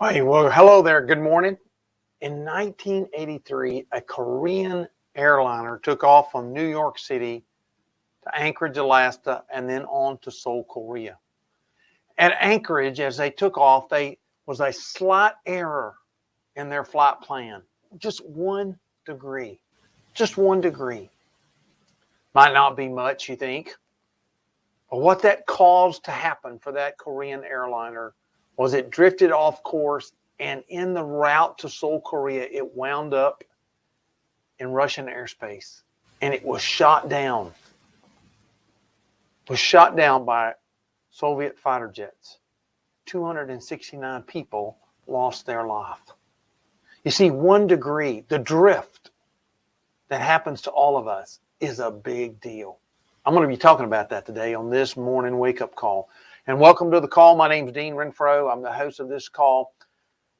Hey, well, hello there. Good morning. In 1983, a Korean airliner took off from New York City to Anchorage, Alaska, and then on to Seoul, Korea. At Anchorage, as they took off, they was a slight error in their flight plan. Just 1 degree. Just 1 degree. Might not be much, you think. But what that caused to happen for that Korean airliner was it drifted off course, and in the route to Seoul, Korea, it wound up in Russian airspace, and it was shot down. Was shot down by Soviet fighter jets. 269 people lost their life. You see, 1 degree, the drift that happens to all of us, is a big deal. I'm going to be talking about that today on this morning wake-up call. And welcome to the call. My name's Dean Renfro. I'm the host of this call.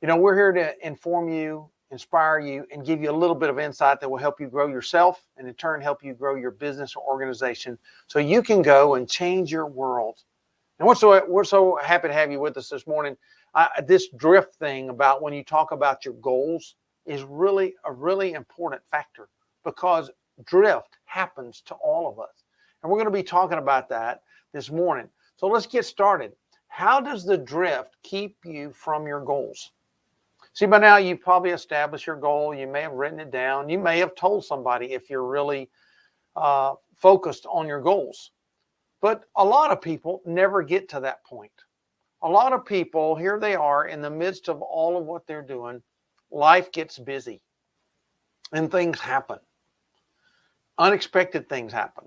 You know, we're here to inform you, inspire you, and give you a little bit of insight that will help you grow yourself and in turn help you grow your business or organization so you can go and change your world. And we're so happy to have you with us this morning. This drift thing about when you talk about your goals is really a really important factor because drift happens to all of us. And we're going to be talking about that this morning. So let's get started. How does the drift keep you from your goals? See, by now you've probably established your goal. You may have written it down. You may have told somebody if you're really focused on your goals. But a lot of people never get to that point. A lot of people, here they are in the midst of all of what they're doing. Life gets busy and things happen. Unexpected things happen.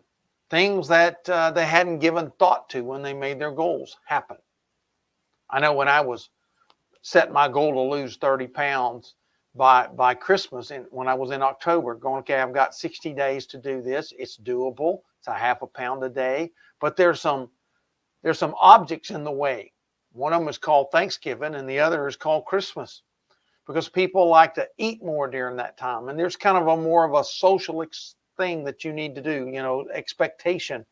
Things that they hadn't given thought to when they made their goals happen. I know when I was set my goal to lose 30 pounds by Christmas, and when I was in October, going, okay, I've got 60 days to do this. It's doable. It's a half a pound a day, but there's some objects in the way. One of them is called Thanksgiving, and the other is called Christmas, because people like to eat more during that time, and there's kind of a more of a social thing that you need to do, you know, expectation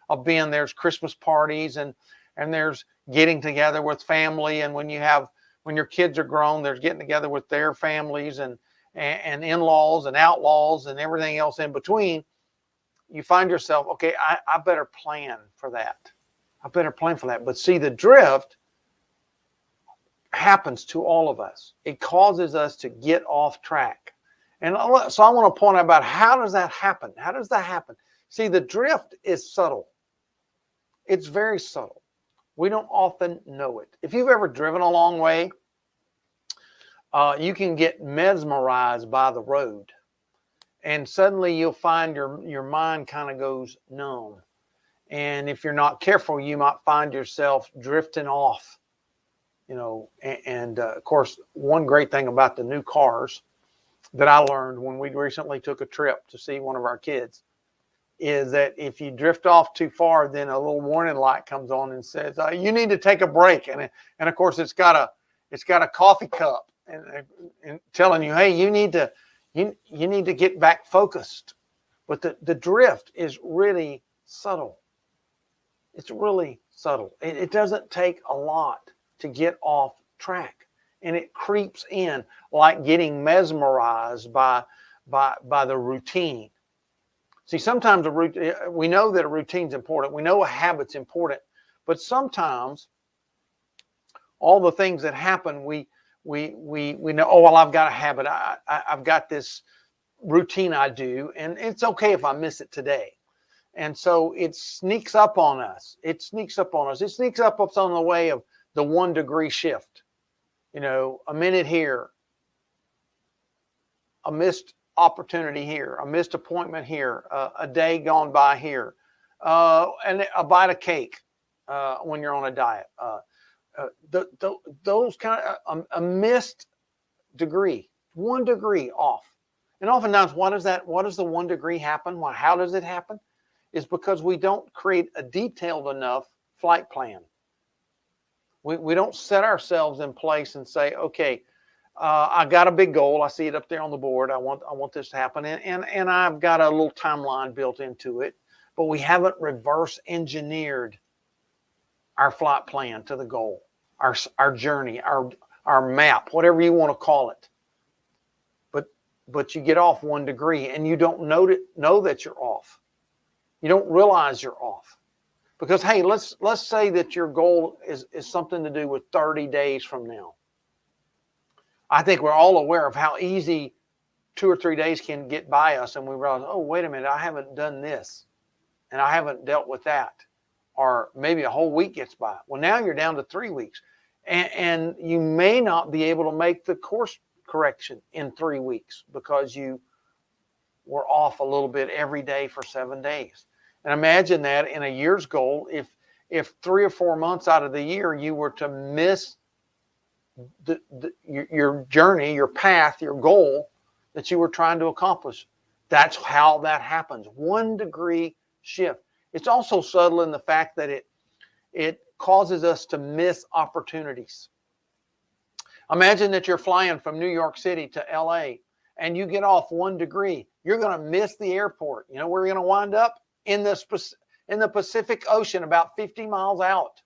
of being there's Christmas parties and there's getting together with family, and when your kids are grown, there's getting together with their families and in-laws and outlaws and everything else in between. You find yourself, okay, I better plan for that. I better plan for that. But see, the drift happens to all of us. It causes us to get off track. And so I want to point out about how does that happen? How does that happen? See, the drift is subtle. It's very subtle. We don't often know it. If you've ever driven a long way, you can get mesmerized by the road. And suddenly you'll find your mind kind of goes numb. And if you're not careful, you might find yourself drifting off. You know, and of course, one great thing about the new cars that I learned when we recently took a trip to see one of our kids is that if you drift off too far, then a little warning light comes on and says, you need to take a break. And of course, it's got a coffee cup and telling you, hey, you need to get back focused. But the drift is really subtle. It's really subtle. It doesn't take a lot to get off track. And it creeps in like getting mesmerized by the routine. See, sometimes we know that a routine's important. We know a habit's important. But sometimes all the things that happen, we know, oh, well, I've got a habit. I've got this routine I do, and it's okay if I miss it today. And so it sneaks up on us. It sneaks up on us on the way of the 1 degree shift. You know, a minute here, a missed opportunity here, a missed appointment here, a day gone by here, and a bite of cake when you're on a diet. Those kind of a missed degree, 1 degree off. And oftentimes, what does the 1 degree happen? How does it happen? It's because we don't create a detailed enough flight plan. We don't set ourselves in place and say, okay, I got a big goal. I see it up there on the board. I want this to happen. And I've got a little timeline built into it, but we haven't reverse engineered our flight plan to the goal, our journey, our map, whatever you want to call it. But you get off 1 degree and you don't know that you're off. You don't realize you're off. Because, hey, let's say that your goal is something to do with 30 days from now. I think we're all aware of how easy 2 or 3 days can get by us, and we realize, oh, wait a minute, I haven't done this, and I haven't dealt with that. Or maybe a whole week gets by. Well, now you're down to 3 weeks, and you may not be able to make the course correction in 3 weeks because you were off a little bit every day for 7 days. And imagine that in a year's goal, if 3 or 4 months out of the year you were to miss your journey, your path, your goal that you were trying to accomplish. That's how that happens. 1 degree shift. It's also subtle in the fact that it causes us to miss opportunities. Imagine that you're flying from New York City to LA and you get off 1 degree. You're going to miss the airport. You know where you're going to wind up? In the Pacific Ocean, about 50 miles out.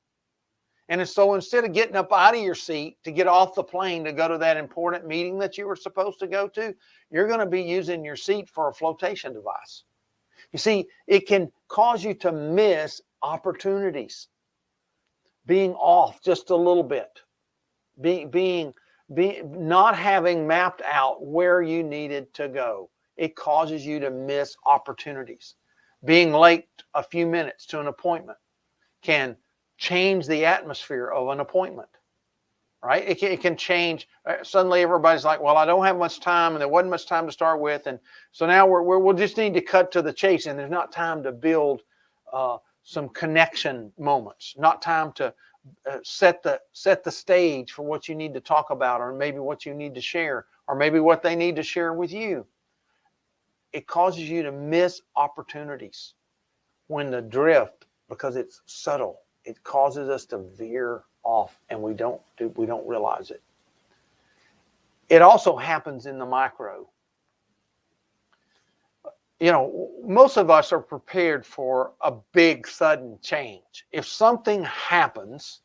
And so instead of getting up out of your seat to get off the plane to go to that important meeting that you were supposed to go to, you're going to be using your seat for a flotation device. You see, it can cause you to miss opportunities. Being off just a little bit. Not having mapped out where you needed to go. It causes you to miss opportunities. Being late a few minutes to an appointment can change the atmosphere of an appointment, right? It can change. Suddenly everybody's like, well, I don't have much time, and there wasn't much time to start with, and so now we'll just need to cut to the chase, and there's not time to build some connection moments, not time to set the stage for what you need to talk about, or maybe what you need to share, or maybe what they need to share with you. It causes you to miss opportunities. When the drift, because it's subtle, it causes us to veer off, and we don't realize it. It also happens in the micro. You know, most of us are prepared for a big sudden change. If something happens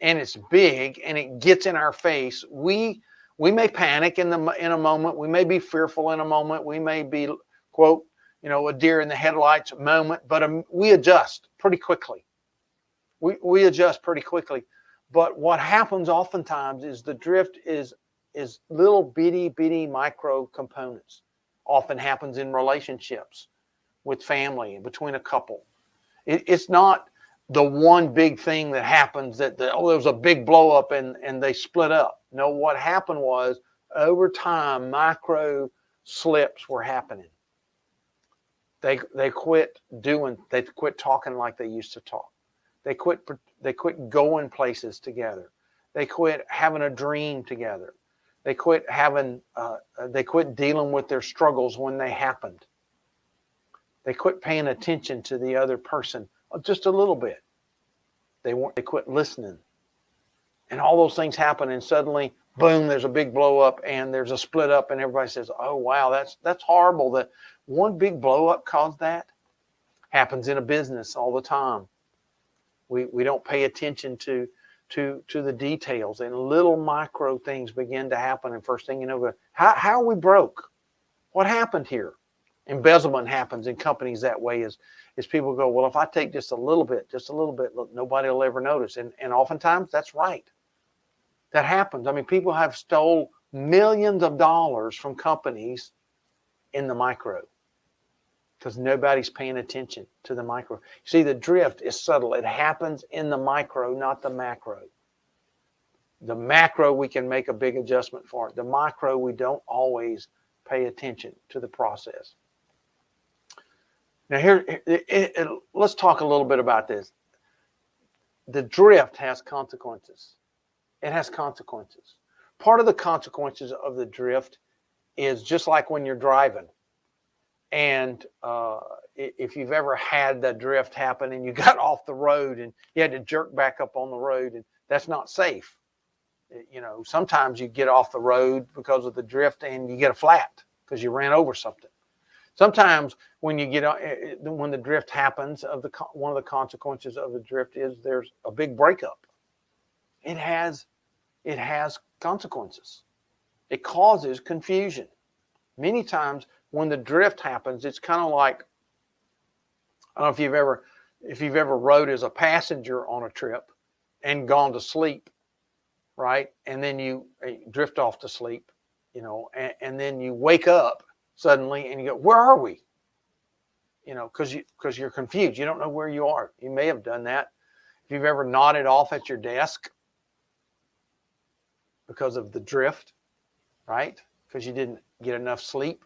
and it's big and it gets in our face, we may panic in a moment. We may be fearful in a moment. We may be, quote, a deer in the headlights moment, but we adjust pretty quickly. We adjust pretty quickly. But what happens oftentimes is the drift is little bitty micro components. Often happens in relationships, with family, between a couple. It's not the one big thing that happens that there was a big blow up and they split up. No, what happened was over time, micro slips were happening. They quit talking like they used to talk. They quit going places together. They quit having a dream together. They quit dealing with their struggles when they happened. They quit paying attention to the other person just a little bit. They quit listening. And all those things happen, and suddenly, boom, there's a big blow up and there's a split up, and everybody says, oh wow, that's horrible that one big blow up caused that. Happens in a business all the time. We don't pay attention to the details, and little micro things begin to happen, and first thing you know, how are we broke? What happened here? Embezzlement happens in companies that way is people go, well, if I take just a little bit, look, nobody will ever notice. And oftentimes that's right. That happens. I mean, people have stole millions of dollars from companies in the micro because nobody's paying attention to the micro. See, the drift is subtle. It happens in the micro, not the macro. The macro, we can make a big adjustment for it. The micro, we don't always pay attention to the process. Now let's talk a little bit about this. The drift has consequences. It has consequences. Part of the consequences of the drift is just like when you're driving. And if you've ever had that drift happen and you got off the road and you had to jerk back up on the road, and that's not safe. Sometimes you get off the road because of the drift and you get a flat because you ran over something. Sometimes when the drift happens, one of the consequences of the drift is there's a big breakup. It has it has consequences. It causes confusion. Many times when the drift happens, it's kind of like, I don't know if you've ever rode as a passenger on a trip and gone to sleep, right? And then you drift off to sleep, and then you wake up suddenly and you go, where are we? Because you're confused. You don't know where you are. You may have done that. If you've ever nodded off at your desk because of the drift, right? Because you didn't get enough sleep,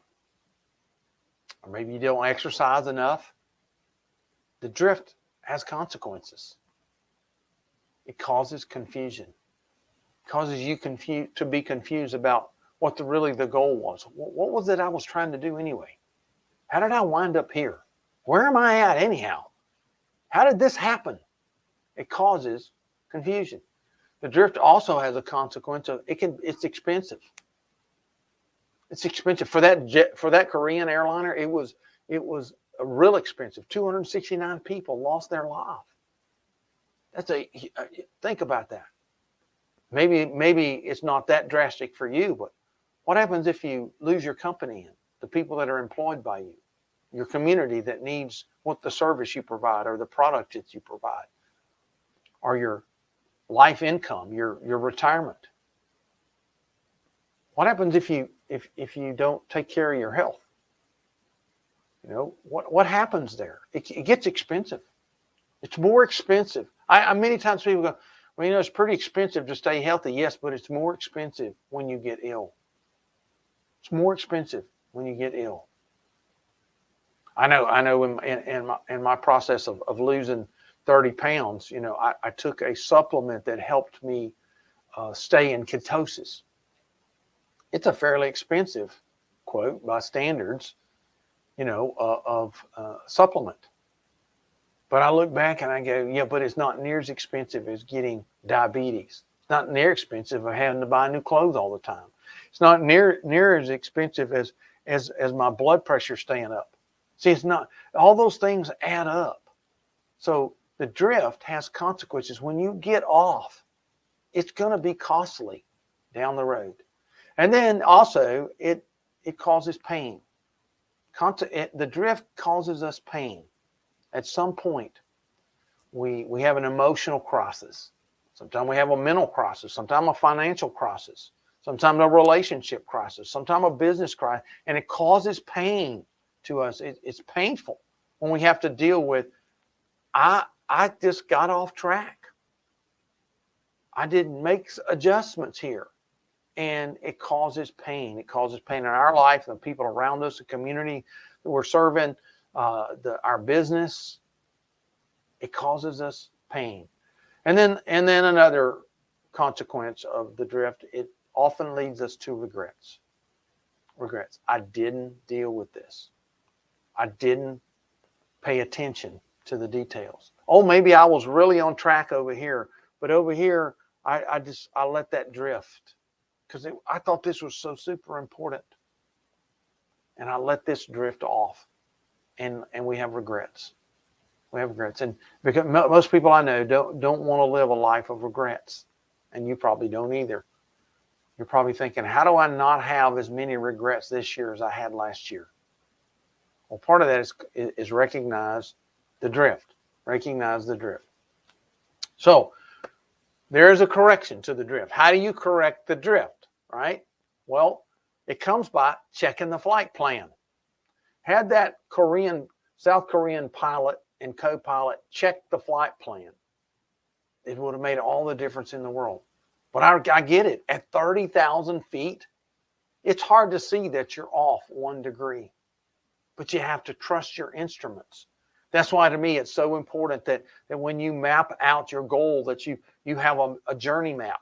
or maybe you don't exercise enough. The drift has consequences. It causes confusion. It causes you to be confused about what really the goal was. What was it I was trying to do anyway? How did I wind up here? Where am I at anyhow? How did this happen? It causes confusion. The drift also has a consequence of it's expensive. It's expensive for that Korean airliner. It was real expensive. 269 people lost their life. Think about that. Maybe it's not that drastic for you, but what happens if you lose your company and the people that are employed by you, your community that needs the service you provide or the product that you provide, or your life income, your retirement? What happens if you don't take care of your health? What happens there? It gets expensive. It's more expensive. I many times people go, well, it's pretty expensive to stay healthy. Yes, but it's more expensive when you get ill. It's more expensive when you get ill. I know in my process of losing 30 pounds, I took a supplement that helped me stay in ketosis. It's a fairly expensive, quote, by standards, of supplement. But I look back and I go, yeah, but it's not near as expensive as getting diabetes. It's not near expensive of having to buy new clothes all the time. It's not near as expensive as my blood pressure staying up. See, it's not. All those things add up. So the drift has consequences. When you get off, it's going to be costly down the road. And then also it causes pain. The drift causes us pain. At some point, we have an emotional crisis. Sometimes we have a mental crisis. Sometimes a financial crisis. Sometimes a relationship crisis. Sometimes a business crisis. And it causes pain to us. It's painful when we have to deal with, I just got off track. I didn't make adjustments here. And it causes pain. It causes pain in our life, the people around us, the community that we're serving, our business. It causes us pain. And then another consequence of the drift, it often leads us to regrets. Regrets. I didn't deal with this. I didn't pay attention to the details. Oh, maybe I was really on track over here, but over here, I let that drift because I thought this was so super important. And I let this drift off. And we have regrets. We have regrets. And because most people I know don't want to live a life of regrets. And you probably don't either. You're probably thinking, how do I not have as many regrets this year as I had last year? Well, part of that is recognize the drift. Recognize the drift. So there is a correction to the drift. How do you correct the drift, right? Well, it comes by checking the flight plan. Had that South Korean pilot and co-pilot checked the flight plan, it would have made all the difference in the world. But I get it. At 30,000 feet, it's hard to see that you're off 1 degree. But you have to trust your instruments. That's why, to me, it's so important that when you map out your goal, that you have a journey map,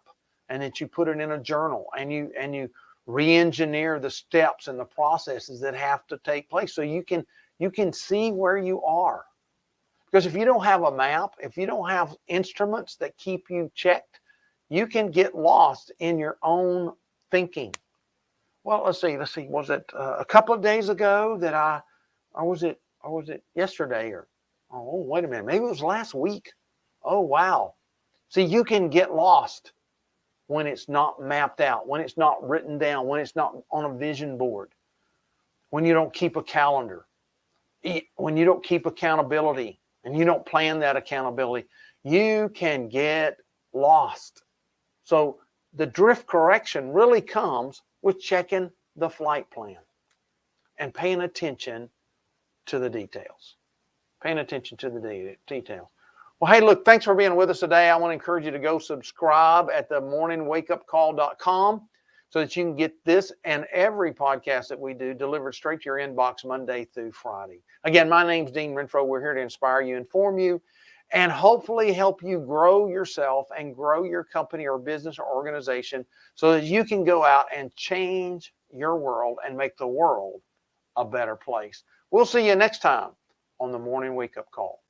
and that you put it in a journal, and you re-engineer the steps and the processes that have to take place, so you can see where you are. Because if you don't have a map, if you don't have instruments that keep you checked, you can get lost in your own thinking. Well, let's see. Was it a couple of days ago that or was it yesterday? Oh, wait a minute. Maybe it was last week. Oh, wow. See, you can get lost when it's not mapped out, when it's not written down, when it's not on a vision board, when you don't keep a calendar, when you don't keep accountability and you don't plan that accountability, you can get lost. So the drift correction really comes with checking the flight plan and paying attention to the details. Paying attention to the details. Well, hey, look, thanks for being with us today. I want to encourage you to go subscribe at themorningwakeupcall.com so that you can get this and every podcast that we do delivered straight to your inbox Monday through Friday. Again, my name's Dean Renfro. We're here to inspire you, inform you, and hopefully help you grow yourself and grow your company or business or organization so that you can go out and change your world and make the world a better place. We'll see you next time on the Morning Wake Up Call.